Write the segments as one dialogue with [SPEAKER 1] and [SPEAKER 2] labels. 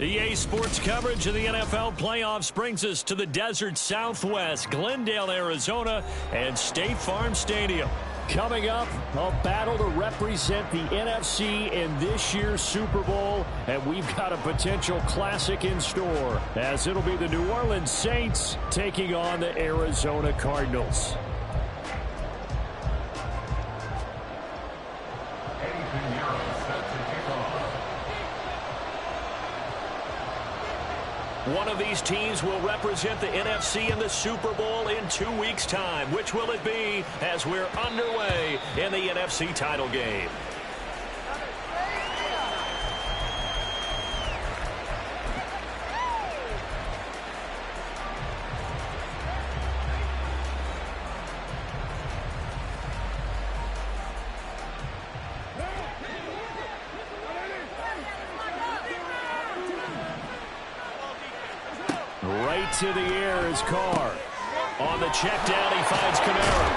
[SPEAKER 1] EA Sports coverage of the NFL playoffs brings us to the desert Southwest, Glendale, Arizona, and State Farm Stadium. Coming up, a battle to represent the NFC in this year's Super Bowl, and we've got a potential classic in store, as it'll be the New Orleans Saints taking on the Arizona Cardinals. One of these teams will represent the NFC in the Super Bowl in 2 weeks' time. Which will it be as we're underway in the NFC title game? Right to the air is Carr. On the check down, he finds Kamara.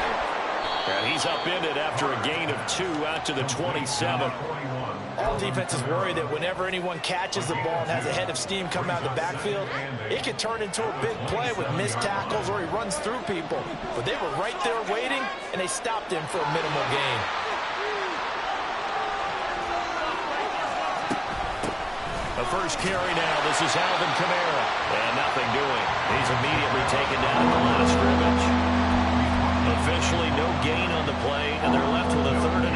[SPEAKER 1] And he's upended after a gain of 2 out to the 27.
[SPEAKER 2] All defenses worry that whenever anyone catches the ball and has a head of steam come out of the backfield, it could turn into a big play with missed tackles or he runs through people. But they were right there waiting, and they stopped him for a minimal gain.
[SPEAKER 1] The first carry now. This is Alvin Kamara. And nothing doing. He's immediately taken down at the line of scrimmage. Officially no gain on the play, and they're left with a 3rd and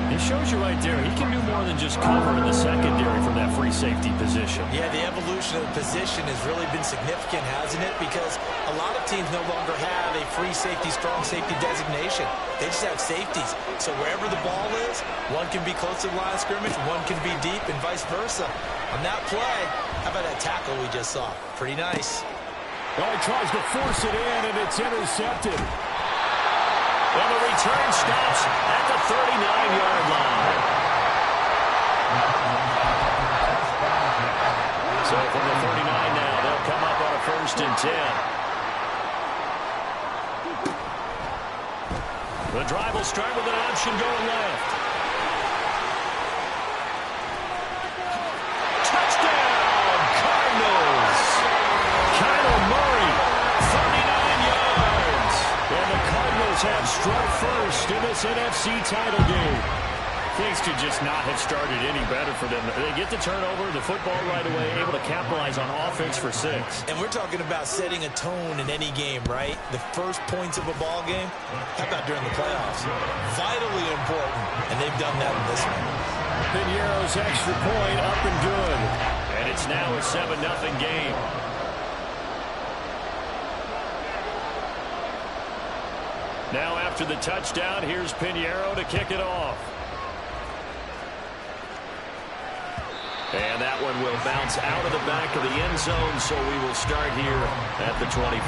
[SPEAKER 1] 8. It shows you right there, he can do more than just cover in the secondary from that free safety position.
[SPEAKER 2] Yeah, the evolution of the position has really been significant, hasn't it? Because a lot of teams no longer have a free safety, strong safety designation. They just have safeties. So wherever the ball is, one can be close to the line of scrimmage, one can be deep, and vice versa. On that play, how about that tackle we just saw? Pretty nice.
[SPEAKER 1] Oh, he tries to force it in, and it's intercepted. And the return stops at the 39-yard line. So from the 39 now, they'll come up on a 1st and 10. The drive will start with an option going left. Touchdown, Cardinals! Kyler Murray, 39 yards. And the Cardinals have struck first in this NFC title game. Things could just not have started any better for them. They get the turnover, the football right away, able to capitalize on offense for 6.
[SPEAKER 2] And we're talking about setting a tone in any game, right? The first points of a ball game, how about during the playoffs? Vitally important, and they've done that in this one.
[SPEAKER 1] Piñeiro's extra point up and good. And it's now a 7-0 game. Now after the touchdown, here's Piñeiro to kick it off. And that one will bounce out of the back of the end zone, so we will start here at the 25.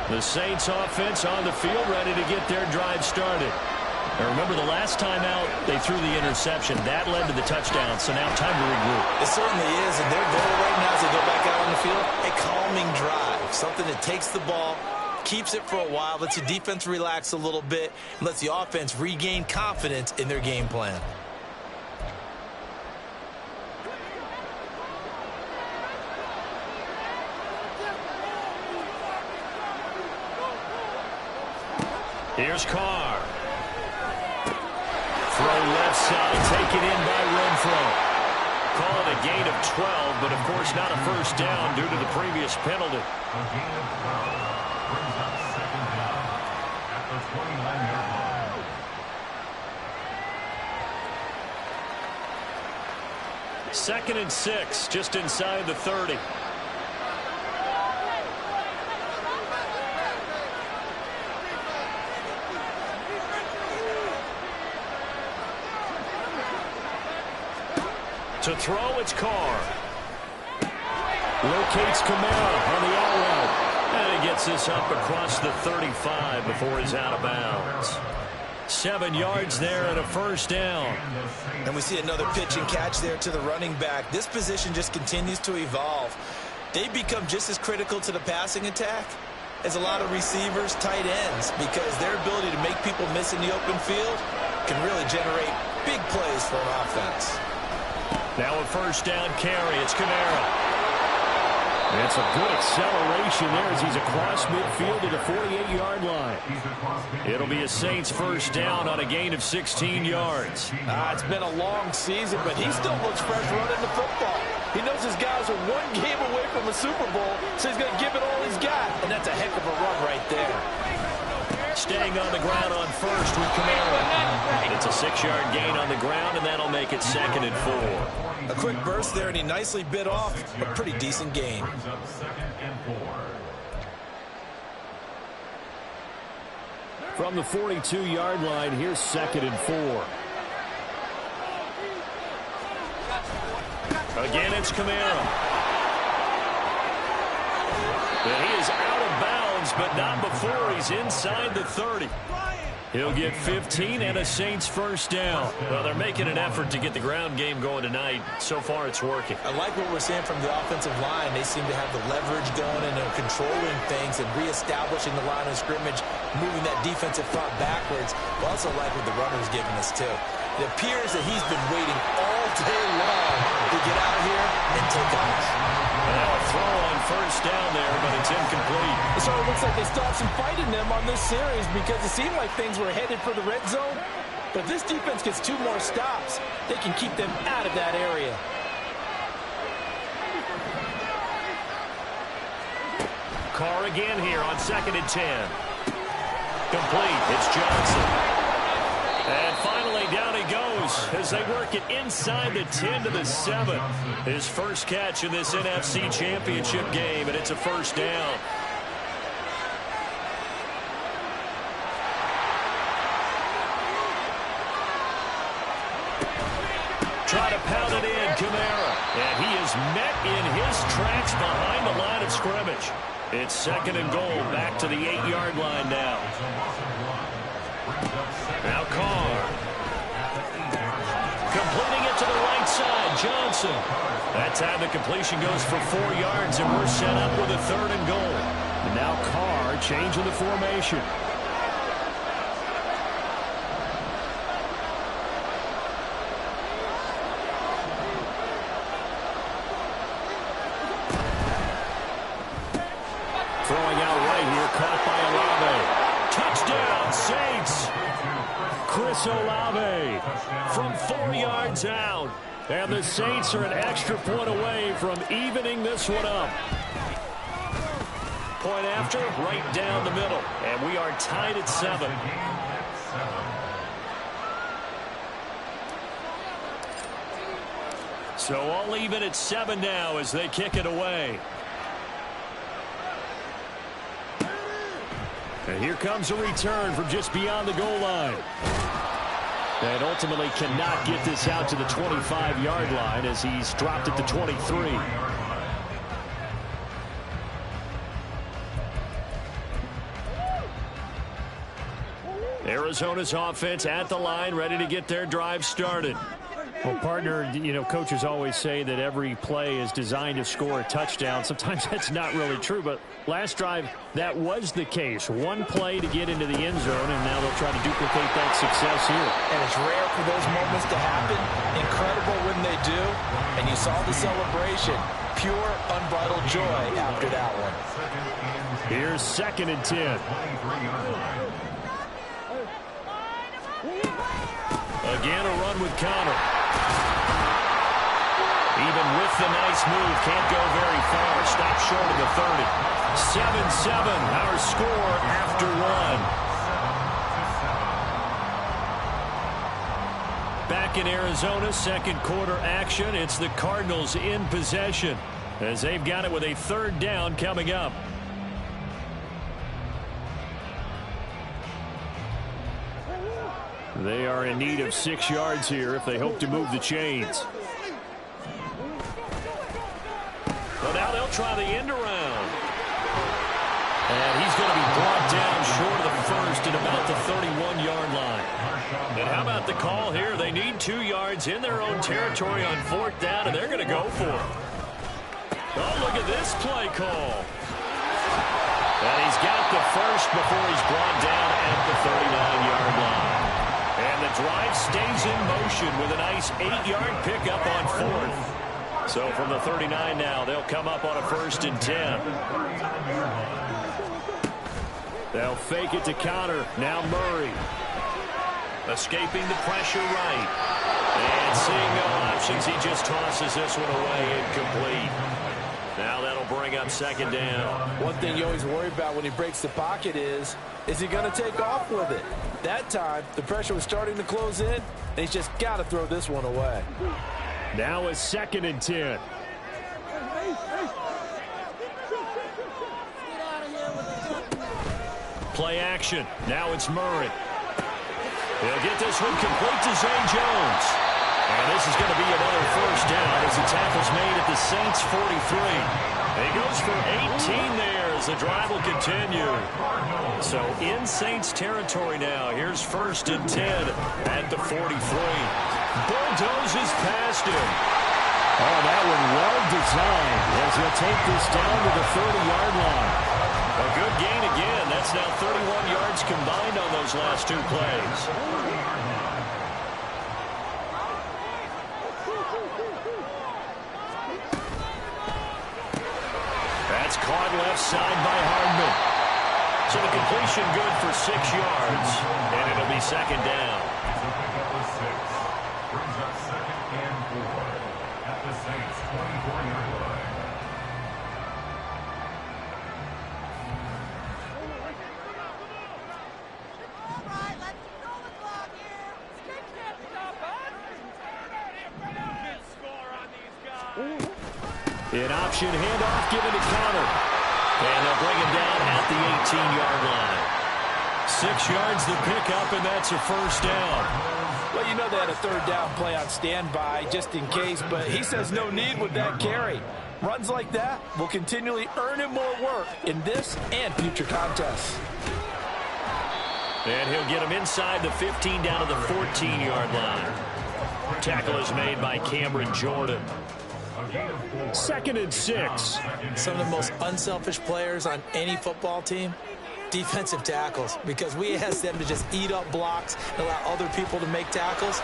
[SPEAKER 1] The Saints offense on the field, ready to get their drive started. Now remember, the last time out, they threw the interception. That led to the touchdown, so now time to regroup.
[SPEAKER 2] It certainly is, and their goal right now as they go back out on the field, a calming drive, something that takes the ball, keeps it for a while, lets the defense relax a little bit, and lets the offense regain confidence in their game plan.
[SPEAKER 1] Here's Carr. Throw left side, taken in by Renfro. Call it a gain of 12, but of course not a first down due to the previous penalty.
[SPEAKER 3] A gain of 12 brings up 2nd down at the 29-yard line.
[SPEAKER 1] 2nd and 6, just inside the 30. To throw, it's Carr. Locates Kamara on the out route. And he gets this up across the 35 before he's out of bounds. 7 yards there and a first down.
[SPEAKER 2] And we see another pitch and catch there to the running back. This position just continues to evolve. They become just as critical to the passing attack as a lot of receivers, tight ends, because their ability to make people miss in the open field can really generate big plays for an offense.
[SPEAKER 1] Now a first down carry. It's Kamara. It's a good acceleration there as he's across midfield to the 48-yard line. It'll be a Saints first down on a gain of 16 yards.
[SPEAKER 2] It's been a long season, but he still looks fresh running the football. He knows his guys are one game away from a Super Bowl, so he's going to give it all he's got. And that's a heck of a run right there.
[SPEAKER 1] Staying on the ground on first with Kamara. It's a 6-yard gain on the ground, and that'll make it 2nd and 4.
[SPEAKER 2] A quick burst there, and he nicely bit off a pretty decent gain.
[SPEAKER 1] From the 42-yard line, here's 2nd and 4. Again, it's Kamara. And he is out of bounds, but not before he's inside the 30. He'll get 15 and a Saints first down. Well, they're making an effort to get the ground game going tonight. So far, it's working.
[SPEAKER 2] I like what we're seeing from the offensive line. They seem to have the leverage going and they're controlling things and reestablishing the line of scrimmage, moving that defensive front backwards. I also like what the runner's giving us, too. It appears that he's been waiting all day long to get out here and take off.
[SPEAKER 1] Now a throw on first down there, but it's incomplete.
[SPEAKER 2] It sort of looks like they still have some fight in them on this series because it seemed like things were headed for the red zone. But if this defense gets 2 more stops, they can keep them out of that area.
[SPEAKER 1] Carr again here on 2nd and 10. Complete. It's Johnson. And finally, down he goes as they work it inside the 10 to the 7. His first catch in this NFC Championship game, and it's a first down. Try to pound it in, Kamara. And he is met in his tracks behind the line of scrimmage. It's 2nd and goal, back to the 8-yard line now. Now Carr. Completing it to the right side, Johnson. That time the completion goes for 4 yards, and we're set up with a 3rd and goal. And now Carr changing the formation. Throwing out right here, caught by Olave. Touchdown, Saints. Chris Olave from 4 yards out. And the Saints are an extra point away from evening this one up. Point after, right down the middle. And we are tied at 7. So all even at 7 now as they kick it away. And here comes a return from just beyond the goal line. And ultimately cannot get this out to the 25-yard line as he's dropped at the 23. Arizona's offense at the line, ready to get their drive started. Well, partner, you know, coaches always say that every play is designed to score a touchdown. Sometimes that's not really true, but last drive, that was the case. One play to get into the end zone, and now they'll try to duplicate that success here.
[SPEAKER 2] And it's rare for those moments to happen. Incredible when they do. And you saw the celebration. Pure, unbridled joy after that one.
[SPEAKER 1] Here's 2nd and 10. Again, a run with Connor. Even with the nice move, can't go very far. Stop short of the 30. 7-7, our score after 1. Back in Arizona, 2nd quarter action. It's the Cardinals in possession as they've got it with a 3rd down coming up. They are in need of 6 yards here if they hope to move the chains. Well, now they'll try the end around. And he's going to be brought down short of the first at about the 31-yard line. And how about the call here? They need 2 yards in their own territory on 4th down, and they're going to go for it. Oh, look at this play call. And he's got the first before he's brought down at the 39-yard line. And the drive stays in motion with a nice 8-yard pickup on 4th. So from the 39 now, they'll come up on a 1st and 10. They'll fake it to counter. Now Murray. Escaping the pressure right. And seeing no options, he just tosses this one away incomplete. Now that'll bring up 2nd down.
[SPEAKER 2] One thing you always worry about when he breaks the pocket is he going to take off with it? That time, the pressure was starting to close in, and he's just got to throw this one away.
[SPEAKER 1] Now a 2nd and 10. Play action. Now it's Murray. He'll get this one complete to Zay Jones. And this is going to be another 1st down as the tackle's made at the Saints 43. He goes for 18 there as the drive will continue. So in Saints territory now. Here's 1st and 10 at the 43. Bulldozes past him. Oh, that one well designed as he'll take this down to the 30-yard line. A good gain again. That's now 31 yards combined on those last 2 plays. That's caught left side by Hardman. So the completion good for 6 yards, and it'll be 2nd down.
[SPEAKER 3] Brings up 2nd and 4 at the Saints 24-yard line.
[SPEAKER 1] An option handoff given to counter. And they'll bring him down at the 18-yard line. 6 yards the pickup, and that's a 1st down.
[SPEAKER 2] Well, you know they had a 3rd down play on standby just in case, but he says no need with that carry. Runs like that will continually earn him more work in this and future contests.
[SPEAKER 1] And he'll get him inside the 15 down to the 14-yard line. Tackle is made by Cameron Jordan. 2nd and 6.
[SPEAKER 2] Some of the most unselfish players on any football team, defensive tackles, because we ask them to just eat up blocks and allow other people to make tackles.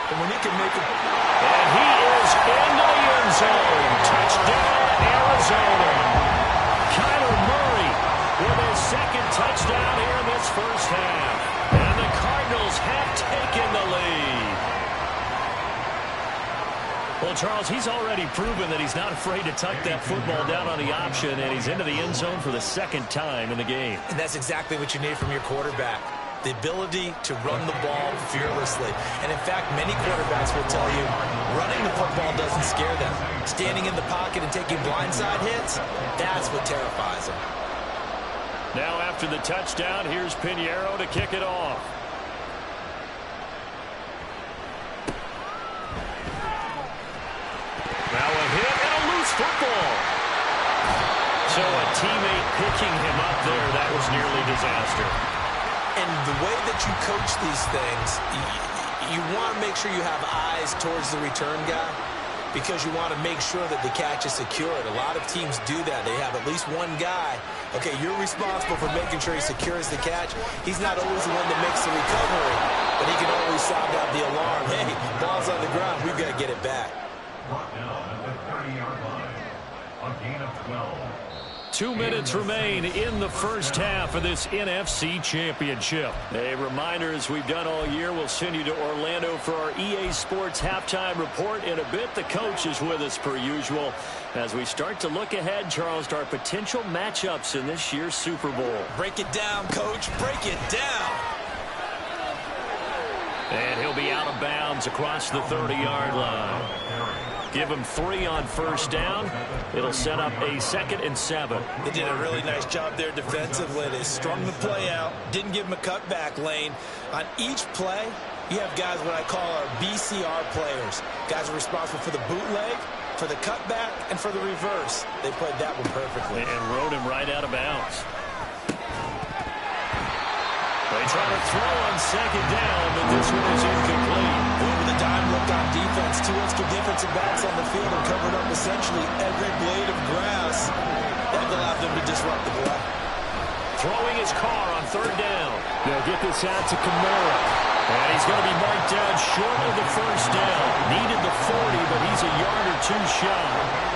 [SPEAKER 2] And when he can make it...
[SPEAKER 1] And he is into the end zone. Touchdown, Arizona. Kyler Murray with his 2nd touchdown here in this 1st half. And the Cardinals have taken the lead. Well, Charles, he's already proven that he's not afraid to tuck that football down on the option, and he's into the end zone for the 2nd time in the game.
[SPEAKER 2] And that's exactly what you need from your quarterback. The ability to run the ball fearlessly. And in fact, many quarterbacks will tell you running the football doesn't scare them. Standing in the pocket and taking blindside hits, that's what terrifies them.
[SPEAKER 1] Now after the touchdown, here's Pinheiro to kick it off. Now a hit and a loose football. So a teammate picking him up there, that was nearly disaster.
[SPEAKER 2] And the way that you coach these things, you want to make sure you have eyes towards the return guy because you want to make sure that the catch is secured. A lot of teams do that. They have at least one guy. Okay, you're responsible for making sure he secures the catch. He's not always the one that makes the recovery, but he can always sound out the alarm. Hey, ball's on the ground. We've got to get it back.
[SPEAKER 3] Brought down at the 30-yard line. A gain of 12.
[SPEAKER 1] 2 minutes remain in the 1st half of this NFC Championship. A reminder, as we've done all year, we'll send you to Orlando for our EA Sports halftime report. In a bit, the coach is with us per usual as we start to look ahead, Charles, to our potential matchups in this year's Super Bowl.
[SPEAKER 2] Break it down, Coach. Break it down.
[SPEAKER 1] And he'll be out of bounds across the 30-yard line. Give him 3 on 1st down. It'll set up a 2nd and 7.
[SPEAKER 2] They did a really nice job there defensively. They strung the play out, didn't give him a cutback lane. On each play, you have guys what I call our BCR players. Guys are responsible for the bootleg, for the cutback, and for the reverse. They played that one perfectly.
[SPEAKER 1] And rode him right out of bounds. They try to throw on 2nd down, but this one is incomplete.
[SPEAKER 2] With a dime look on defense, 2 extra defensive backs on the field and covered up essentially every blade of grass. That allowed them to disrupt the play.
[SPEAKER 1] throwing his car on third down. They'll get this out to Kamara. And he's going to be marked down short of the first down. Needed the 40, but he's a yard or two shy.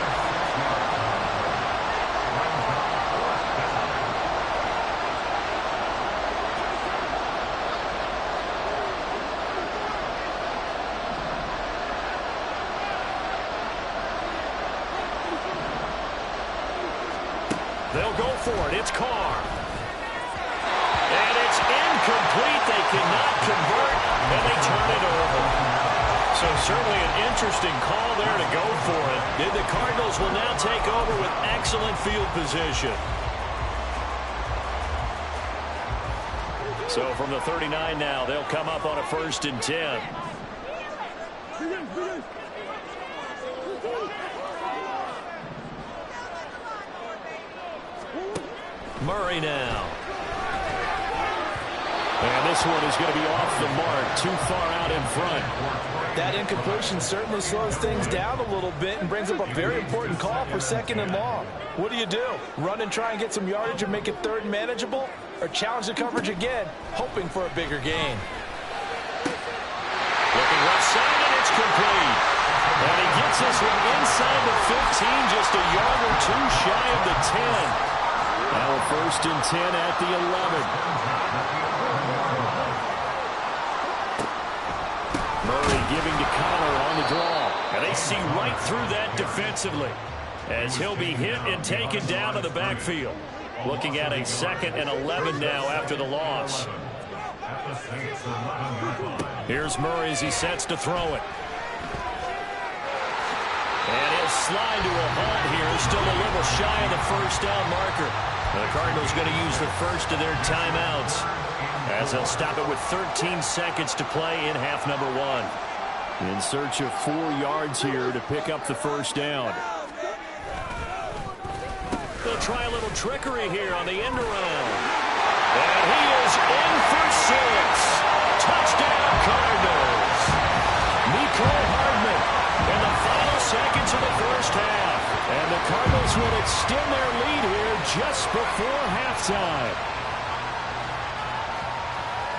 [SPEAKER 1] They'll go for it. It's Carr. And it's incomplete. They cannot convert, and they turn it over. So certainly an interesting call there to go for it. The Cardinals will now take over with excellent field position. So from the 39 now, they'll come up on a 1st and 10. Murray now. And this one is going to be off the mark, too far out in front.
[SPEAKER 2] That incompletion certainly slows things down a little bit and brings up a very important call for 2nd and long. What do? Run and try and get some yardage and make it 3rd and manageable? Or challenge the coverage again, hoping for a bigger gain?
[SPEAKER 1] Looking left side, and it's complete. And he gets this one inside the 15, just a yard or two shy of the 10. Now a 1st and 10 at the 11. Murray giving to Connor on the draw. And they see right through that defensively as he'll be hit and taken down to the backfield. Looking at a 2nd and 11 now after the loss. Here's Murray as he sets to throw it. And he'll slide to a halt here, still a little shy of the 1st down marker. The Cardinals going to use the first of their timeouts as they'll stop it with 13 seconds to play in half number 1. In search of 4 yards here to pick up the 1st down. They'll try a little trickery here on the end around. And he is in for 6. Touchdown Cardinals. Nicole Hardman in the final seconds of the 1st half. And the Cardinals will extend their lead here just before halftime.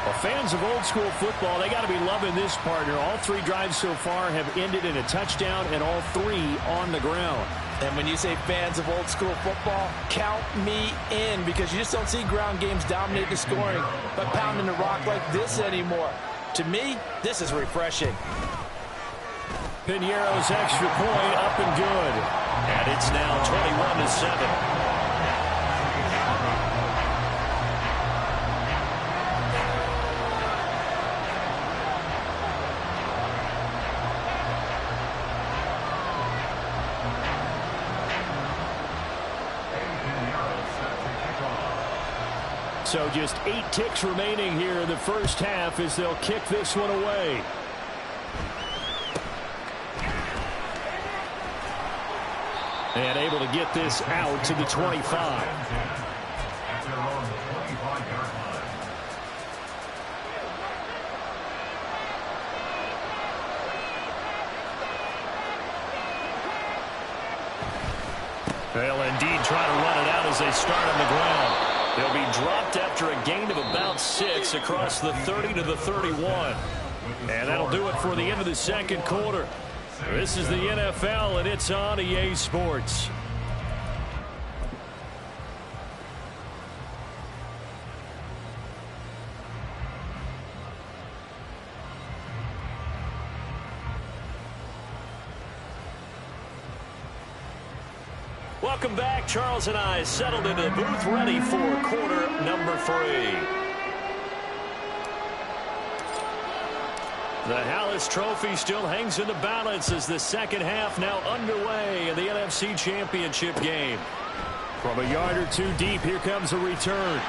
[SPEAKER 1] Well, fans of old school football, they got to be loving this, partner. All 3 drives so far have ended in a touchdown, and all 3 on the ground.
[SPEAKER 2] And when you say fans of old school football, count me in, because you just don't see ground games dominate the scoring by pounding the rock like this anymore. To me, this is refreshing.
[SPEAKER 1] Piñeiro's extra point up and good. And it's now 21-7. So just 8 ticks remaining here in the 1st half as they'll kick this one away. And able to get this out to the 25. They'll indeed try to run it out as they start on the ground. They'll be dropped after a gain of about 6 across the 30 to the 31. And that'll do it for the end of the 2nd quarter. This is the NFL, and it's on EA Sports. Welcome back. Charles and I settled into the booth, ready for quarter number 3. The Hallis Trophy still hangs in the balance as the 2nd half now underway in the NFC Championship game. From a yard or 2 deep, here comes a return.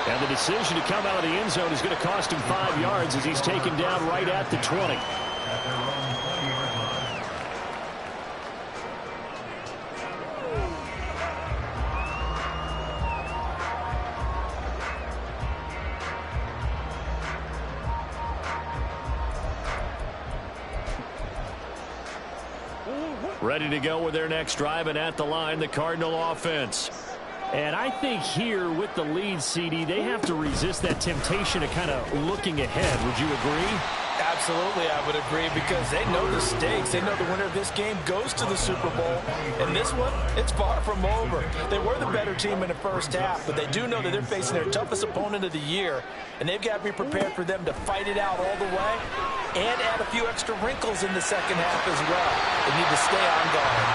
[SPEAKER 1] And the decision to come out of the end zone is going to cost him 5 yards as he's taken down right at the 20. Ready to go with their next drive, and at the line, the Cardinal offense. And I think here with the lead, CD, they have to resist that temptation of kind of looking ahead. Would you agree?
[SPEAKER 2] Absolutely, I would agree, because they know the stakes. They know the winner of this game goes to the Super Bowl. And this one, it's far from over. They were the better team in the first half, but they do know that they're facing their toughest opponent of the year, and they've got to be prepared for them to fight it out all the way and add a few extra wrinkles in the second half as well. They need to stay on guard.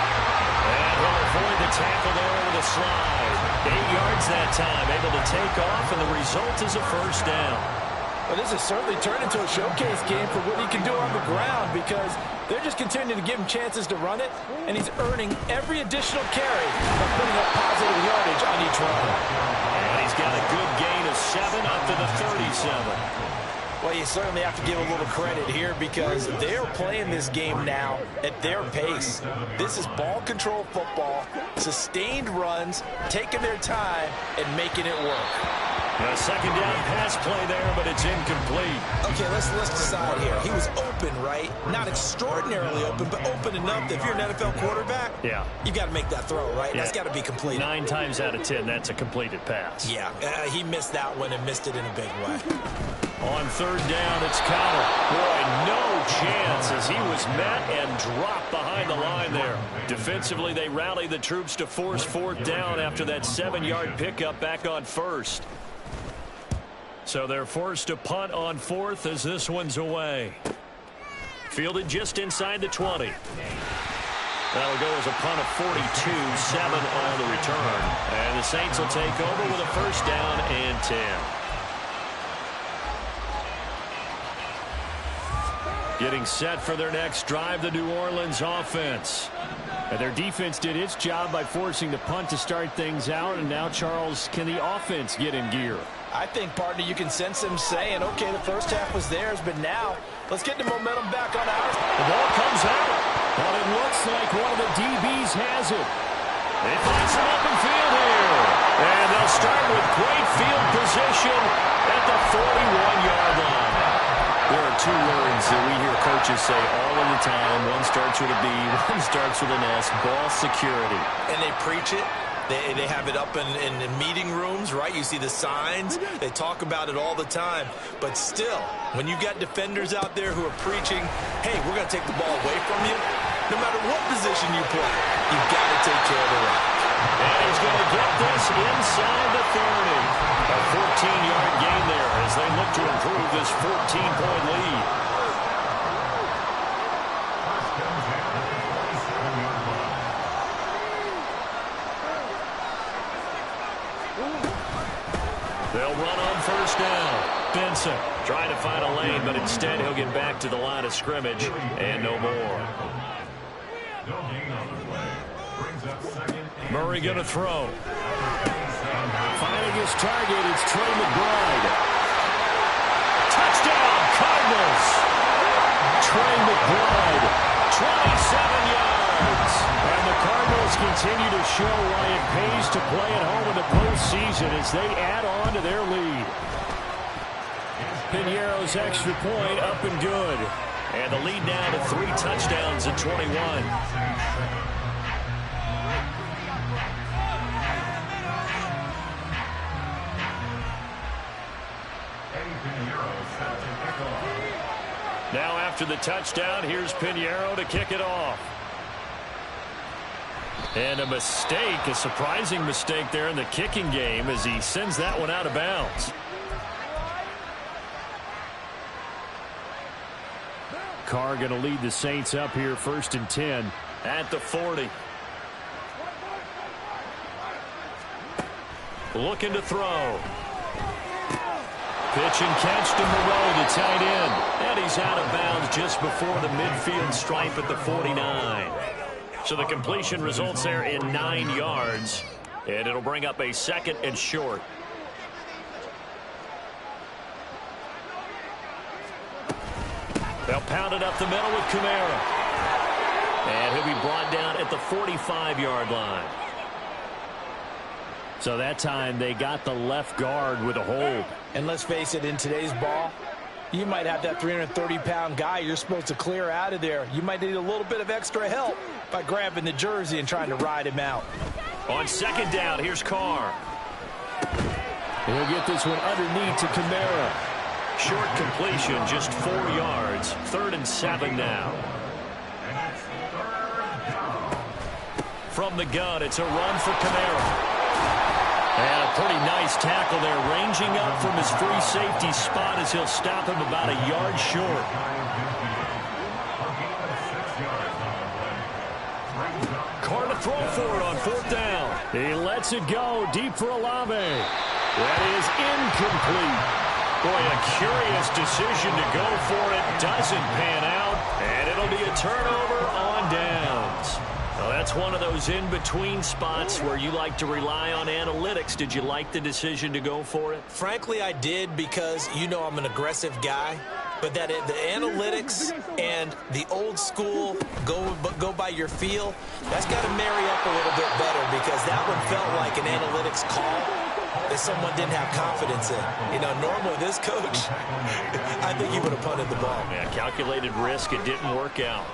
[SPEAKER 1] And he'll avoid the tackle there with a slide. 8 yards that time, able to take off, and the result is a first down.
[SPEAKER 2] Well, this has certainly turned into a showcase game for what he can do on the ground, because they're just continuing to give him chances to run it, and he's earning every additional carry by putting up positive yardage on each run.
[SPEAKER 1] And he's got a good gain of 7 up to the 37.
[SPEAKER 2] Well, you certainly have to give a little credit here, because they're playing this game now at their pace. This is ball control football, sustained runs, taking their time, and making it work.
[SPEAKER 1] A second down pass play there, but it's incomplete.
[SPEAKER 2] Okay, let's decide here. He was open, right? Not extraordinarily open, but open enough that if you're an NFL quarterback,
[SPEAKER 1] yeah,
[SPEAKER 2] you got to make that throw, right? Yeah. That's got to be completed.
[SPEAKER 1] 9 times out of 10, that's a completed pass.
[SPEAKER 2] Yeah, he missed that one and missed it in a big way.
[SPEAKER 1] On third down, it's Connor. Boy, no chance as he was met and dropped behind the line there. Defensively, they rally the troops to force fourth down after that 7-yard pickup back on first. So they're forced to punt on fourth as this one's away. Fielded just inside the 20. That'll go as a punt of 42, 7 on the return. And the Saints will take over with a first down and 10. Getting set for their next drive, the New Orleans offense. And their defense did its job by forcing the punt to start things out. And now, Charles, can the offense get in gear?
[SPEAKER 2] I think, partner, you can sense them saying, okay, the first half was theirs, but now let's get the momentum back on ours.
[SPEAKER 1] The ball comes out, but it looks like one of the DBs has it. They find some open field here. And they'll start with great field position at the 41-yard line. There are 2 words that we hear coaches say all of the time. One starts with a B, one starts with an S, ball security.
[SPEAKER 2] And they preach it. They have it up in meeting rooms, right? You see the signs. They talk about it all the time. But still, when you got defenders out there who are preaching, hey, we're going to take the ball away from you, no matter what position you play, you've got to take care of the rock.
[SPEAKER 1] And he's going to get this inside the 30. A 14-yard gain there as they look to improve this 14-point lead. They'll run on first down. Benson trying to find a lane, but instead he'll get back to the line of scrimmage and no more. Murray going to throw. Finding his target, it's Trey McBride. Touchdown, Cardinals. Trey McBride, 27 yards. And the Cardinals continue to show why it pays to play at home in the postseason as they add on to their lead. Piñeiro's extra point up and good. And the lead now to 3 touchdowns at 21. Now after the touchdown, here's Piñeiro to kick it off. And a mistake, a surprising mistake there in the kicking game as he sends that one out of bounds. Carr going to lead the Saints up here, 1st and 10 at the 40. Looking to throw. Pitch and catch to Moreau, the tight end. And he's out of bounds just before the midfield stripe at the 49. So the completion results there in 9 yards. And it'll bring up a 2nd and short. They'll pound it up the middle with Kamara. And he'll be brought down at the 45-yard line. So that time they got the left guard with a hold.
[SPEAKER 2] And let's face it, in today's ball, you might have that 330-pound guy you're supposed to clear out of there. You might need a little bit of extra help by grabbing the jersey and trying to ride him out.
[SPEAKER 1] On second down, here's Carr.
[SPEAKER 4] He'll get this one underneath to Kamara.
[SPEAKER 1] Short completion, just 4 yards. 3rd and 7 now. From the gun, it's a run for Kamara. And a pretty nice tackle there, ranging up from his free safety spot as he'll stop him about a yard short. Carr to throw for it on 4th down.
[SPEAKER 4] He lets it go deep for Olave. That is incomplete.
[SPEAKER 1] Boy, a curious decision to go for it. Doesn't pan out, and it'll be a turnover on downs. Well, that's one of those in-between spots where you like to rely on analytics. Did you like the decision to go for it?
[SPEAKER 2] Frankly, I did, because you know I'm an aggressive guy. But that the analytics and the old school go by your feel, that's got to marry up a little bit better, because that one felt like an analytics call that someone didn't have confidence in. You know, normally this coach, I think he would have punted the ball.
[SPEAKER 1] Yeah, calculated risk. It didn't work out.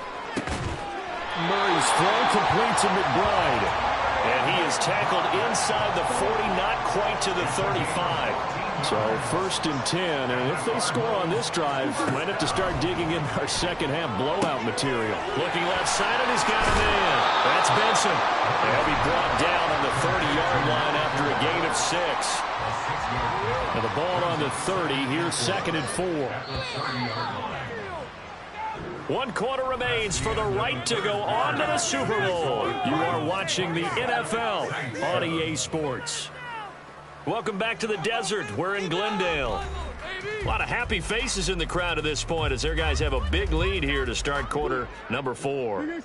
[SPEAKER 4] Murray's throw complete to McBride.
[SPEAKER 1] And he is tackled inside the 40, not quite to the 35.
[SPEAKER 4] So 1st and 10, and if they score on this drive, might have to start digging in our second half blowout material.
[SPEAKER 1] Looking left side, and he's got him in. That's Benson. And he'll be brought down on the 30-yard line after a gain of 6.
[SPEAKER 4] And the ball on the 30, here's 2nd and 4.
[SPEAKER 1] 1 quarter remains for the right to go on to the Super Bowl. You are watching the NFL on EA Sports. Welcome back to the desert. We're in Glendale. A lot of happy faces in the crowd at this point as their guys have a big lead here to start quarter number 4.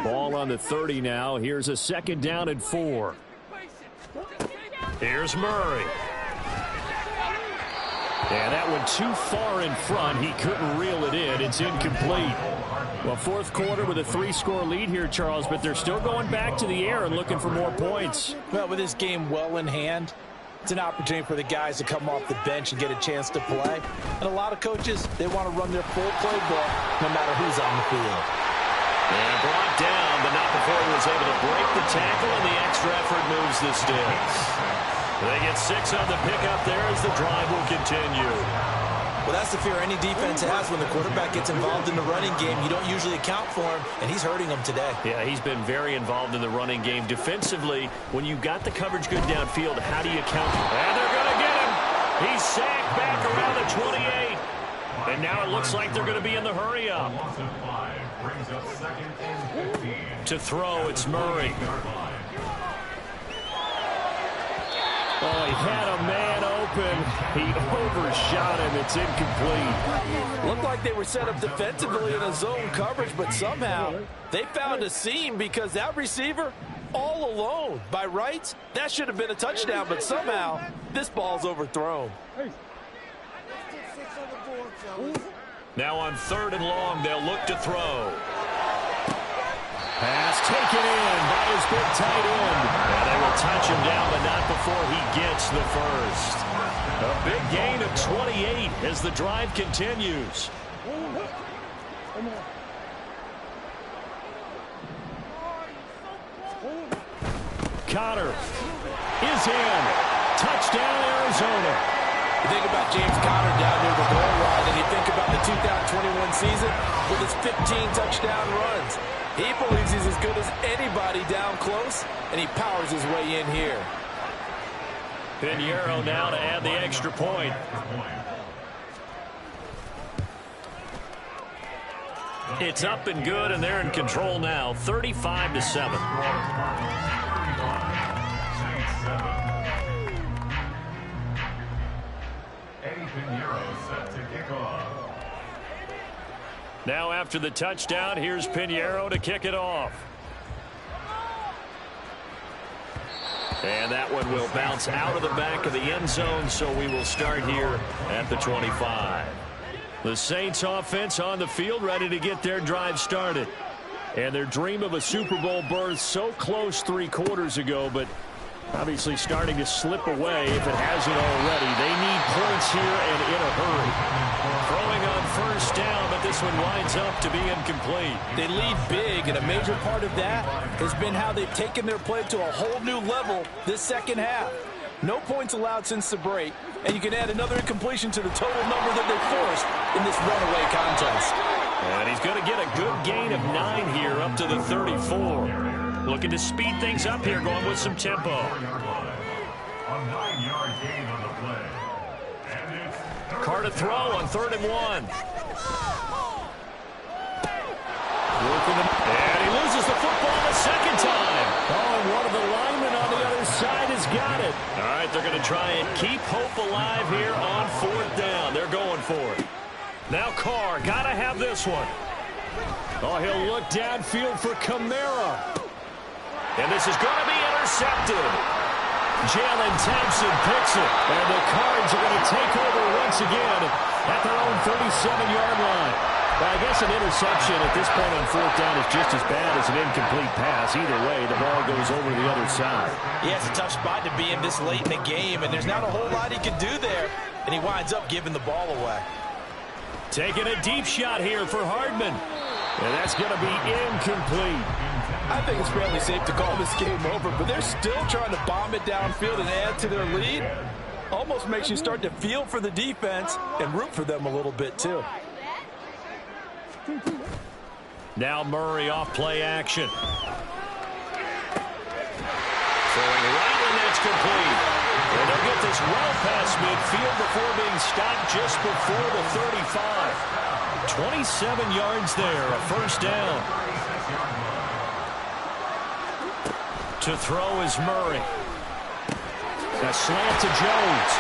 [SPEAKER 4] Ball on the 30 now. Here's a 2nd down and 4.
[SPEAKER 1] Here's Murray.
[SPEAKER 4] And that one too far in front. He couldn't reel it in. It's incomplete. Well, 4th quarter with a 3-score lead here, Charles, but they're still going back to the air and looking for more points.
[SPEAKER 2] Well, with this game well in hand, it's an opportunity for the guys to come off the bench and get a chance to play. And a lot of coaches, they want to run their full playbook no matter who's on the field.
[SPEAKER 1] And brought down, but not before he was able to break the tackle, and the extra effort moves the sticks. They get 6 on the pickup there as the drive will continue.
[SPEAKER 2] Well, that's the fear any defense has when the quarterback gets involved in the running game. You don't usually account for him, and he's hurting them today.
[SPEAKER 1] Yeah, he's been very involved in the running game. Defensively, when you got the coverage good downfield, how do you account? And they're going to get him. He's sacked back around the 28. And now it looks like they're going to be in the hurry-up. To throw, it's Murray.
[SPEAKER 4] Oh, he had a man open. He overshot him. It's incomplete.
[SPEAKER 5] Looked like they were set up defensively in a zone coverage, but somehow they found a seam because that receiver all alone. By rights, that should have been a touchdown, but somehow this ball's overthrown.
[SPEAKER 1] Now on 3rd and long, they'll look to throw.
[SPEAKER 4] Pass taken in by his big tight end.
[SPEAKER 1] And they will touch him down, but not before he gets the first. A big gain of 28 as the drive continues.
[SPEAKER 4] Conner is in. Touchdown, Arizona.
[SPEAKER 5] You think about James Conner down near the goal line, and you think about the 2021 season with his 15 touchdown runs. He believes he's as good as anybody down close, and he powers his way in here.
[SPEAKER 1] Pinheiro now to add the extra point. It's up and good, and they're in control now, 35-7. Now after the touchdown, here's Pinheiro to kick it off. And that one will bounce out of the back of the end zone, so we will start here at the 25. The Saints offense on the field, ready to get their drive started. And their dream of a Super Bowl berth so close 3 quarters ago, but
[SPEAKER 4] Obviously starting to slip away if it hasn't already. They need points here and in a hurry.
[SPEAKER 1] Throwing on first down, but this one winds up to be incomplete.
[SPEAKER 5] They lead big, and a major part of that has been how they've taken their play to a whole new level this second half. No points allowed since the break, and you can add another incompletion to the total number that they forced in this runaway contest.
[SPEAKER 1] And he's going to get a good gain of 9 here up to the 34. Looking to speed things up here, going with some tempo.
[SPEAKER 3] A 9-yard gain on the play. And it's
[SPEAKER 1] Carr to throw on 3rd and 1. And he loses the football a second time.
[SPEAKER 4] Oh, and one of the linemen on the other side has got it.
[SPEAKER 1] All right, they're going to try and keep hope alive here on 4th down. They're going for it. Now Carr, got to have this one.
[SPEAKER 4] Oh, he'll look downfield for Kamara.
[SPEAKER 1] And this is going to be intercepted. Jalen Thompson picks it. And the Cards are going to take over once again at their own 37-yard line. Well, I guess an interception at this point on 4th down is just as bad as an incomplete pass. Either way, the ball goes over the other side.
[SPEAKER 2] Yeah, it's a tough spot to be in this late in the game, and there's not a whole lot he can do there. And he winds up giving the ball away.
[SPEAKER 1] Taking a deep shot here for Hardman.
[SPEAKER 4] And that's going to be incomplete.
[SPEAKER 5] I think it's fairly safe to call this game over, but they're still trying to bomb it downfield and add to their lead. Almost makes you start to feel for the defense and root for them a little bit, too.
[SPEAKER 1] Now Murray off play action. Throwing right, and that's complete. And they'll get this well past midfield before being stopped just before the 35. 27 yards there, a first down. To throw is Murray. A slant to Jones.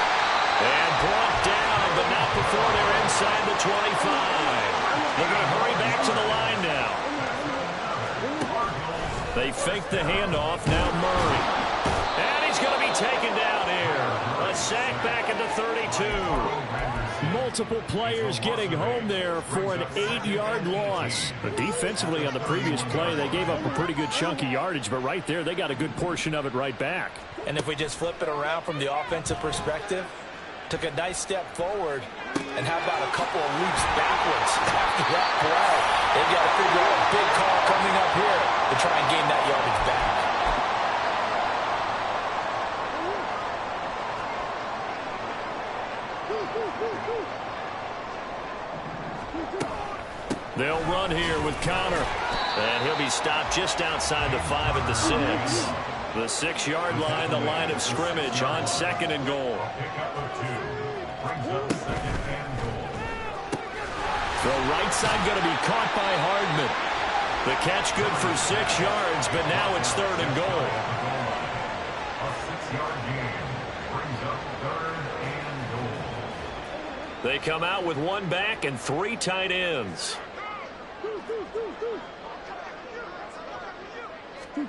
[SPEAKER 1] And brought down, but not before they're inside the 25. They're going to hurry back to the line now. They fake the handoff, now Murray. And he's going to be taken down here. A sack back at the 32.
[SPEAKER 4] Multiple players getting home there for an 8-yard loss. But defensively on the previous play, they gave up a pretty good chunk of yardage, but right there, they got a good portion of it right back.
[SPEAKER 2] And if we just flip it around from the offensive perspective, took a nice step forward, and how about a couple of leaps backwards after that play? They've got to figure out a big call coming up here to try and gain that yardage back.
[SPEAKER 1] They'll run here with Connor. And he'll be stopped just outside the 5 at the 6. The 6-yard line, the line of scrimmage on 2nd and goal. The right side going to be caught by Hardman. The catch good for 6 yards, but now it's 3rd and goal.
[SPEAKER 3] A 6-yard gain brings up 3rd and goal.
[SPEAKER 1] They come out with 1 back and 3 tight ends. And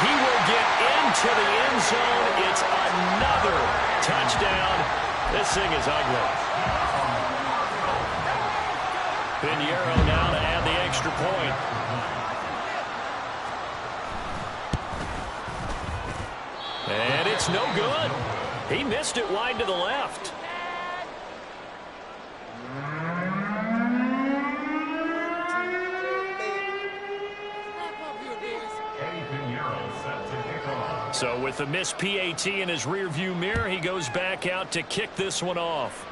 [SPEAKER 1] he will get into the end zone. It's another touchdown. This thing is ugly. Pinheiro now to add the extra point. And it's no good. He missed it wide to the left. So with the missed PAT in his rearview mirror, he goes back out to kick this one off.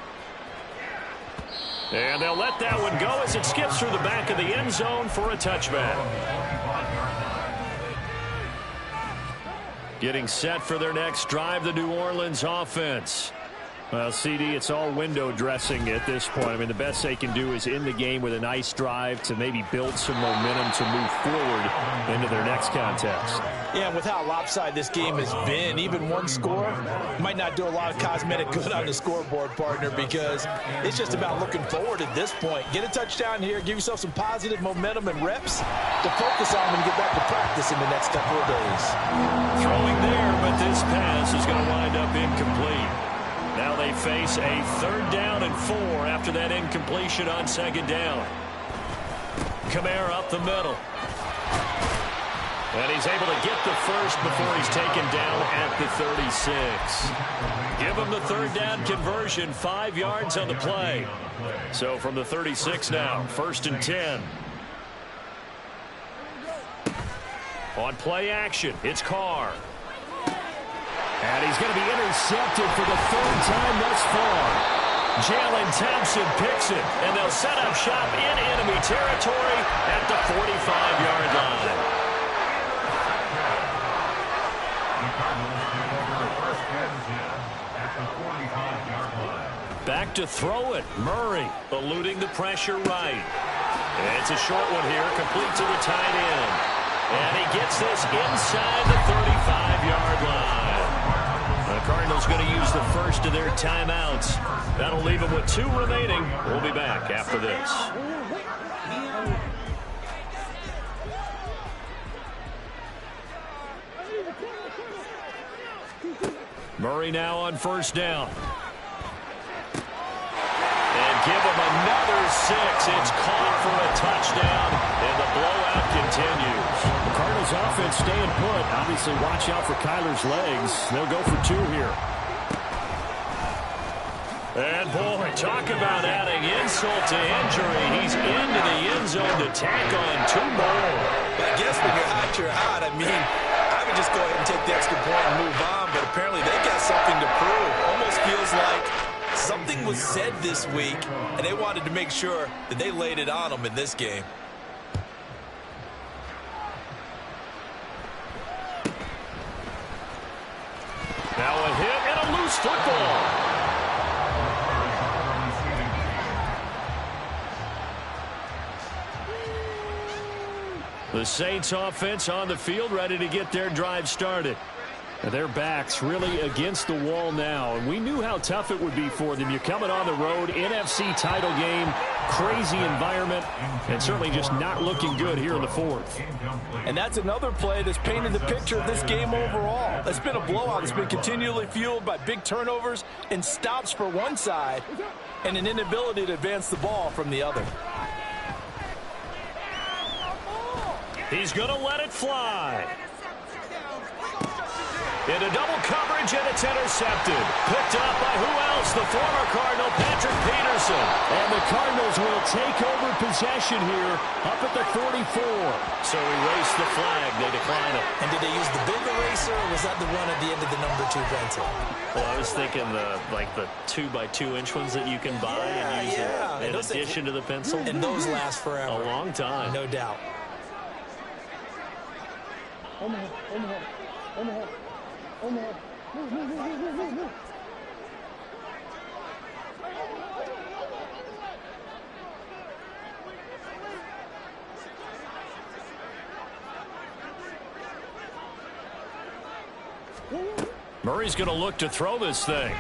[SPEAKER 1] And they'll let that one go as it skips through the back of the end zone for a touchback. Getting set for their next drive, the New Orleans offense. Well, CD, it's all window dressing at this point. I mean, the best they can do is in the game with a nice drive to maybe build some momentum to move forward into their next contest.
[SPEAKER 2] Yeah, with how lopsided this game has been, even one score might not do a lot of cosmetic good on the scoreboard, partner, because it's just about looking forward at this point. Get a touchdown here, give yourself some positive momentum and reps to focus on when you get back to practice in the next couple of days.
[SPEAKER 1] Throwing there, but this pass is going to wind up incomplete. Now they face a 3rd down and 4 after that incompletion on 2nd down. Kamara up the middle. And he's able to get the first before he's taken down at the 36. Give him the third down conversion, 5 yards on the play. So from the 36 now, 1st and 10. On play action, it's Carr.
[SPEAKER 4] And he's going to be intercepted for the 3rd time thus far.
[SPEAKER 1] Jalen Thompson picks it, and they'll set up shop in enemy territory at the 45-yard line. Back to throw it. Murray eluding the pressure right. It's a short one here, complete to the tight end. And he gets this inside the 35-yard line. The Cardinals going to use the first of their timeouts. That'll leave them with 2 remaining. We'll be back after this. Murray now on 1st down. And give him another 6. It's caught for a touchdown, and the blowout continues.
[SPEAKER 4] The Cardinals offense staying put. Obviously, watch out for Kyler's legs. They'll go for 2 here.
[SPEAKER 1] And, boy, talk about adding insult to injury. He's into the end zone to tack on 2 more.
[SPEAKER 2] But I guess when you're hot, you're hot. I mean, I would just go ahead and take the extra point and move on, but apparently they got something to prove. Almost feels like something was said this week, and they wanted to make sure that they laid it on them in this game.
[SPEAKER 1] Now a hit and a loose football. The Saints offense on the field, ready to get their drive started. Their backs really against the wall now, and we knew how tough it would be for them. You're coming on the road, NFC title game, crazy environment, and certainly just not looking good here in the 4th.
[SPEAKER 5] And that's another play that's painted the picture of this game overall. It's been a blowout. It's been continually fueled by big turnovers and stops for one side and an inability to advance the ball from the other.
[SPEAKER 1] He's going to let it fly. Into double coverage, and it's intercepted. Picked up by who else? The former Cardinal, Patrick Peterson.
[SPEAKER 4] And the Cardinals will take over possession here up at the 44.
[SPEAKER 1] So erase the flag. They decline it.
[SPEAKER 2] And did they use the big eraser, or was that the one at the end of the number 2 pencil?
[SPEAKER 1] Well, I was thinking the 2x2-inch ones that you can buy and use in addition to the pencil.
[SPEAKER 2] And those last forever.
[SPEAKER 1] A long time.
[SPEAKER 2] No doubt.
[SPEAKER 1] Murray's going to look to throw this thing.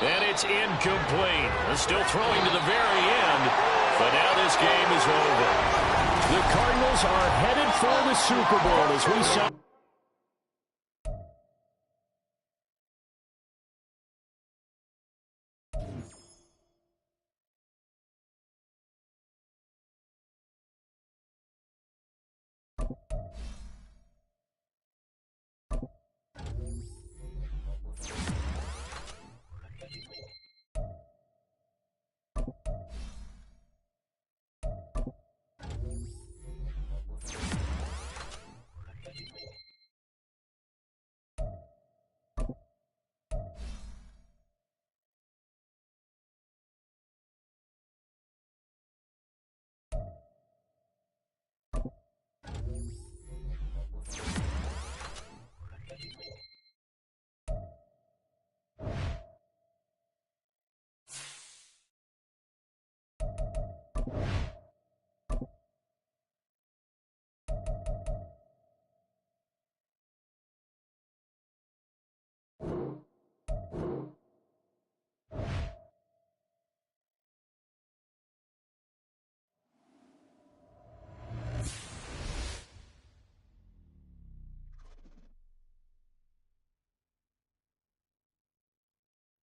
[SPEAKER 1] And it's incomplete. Still throwing to the very end, but now this game is over.
[SPEAKER 4] The Cardinals are headed for the Super Bowl as we saw.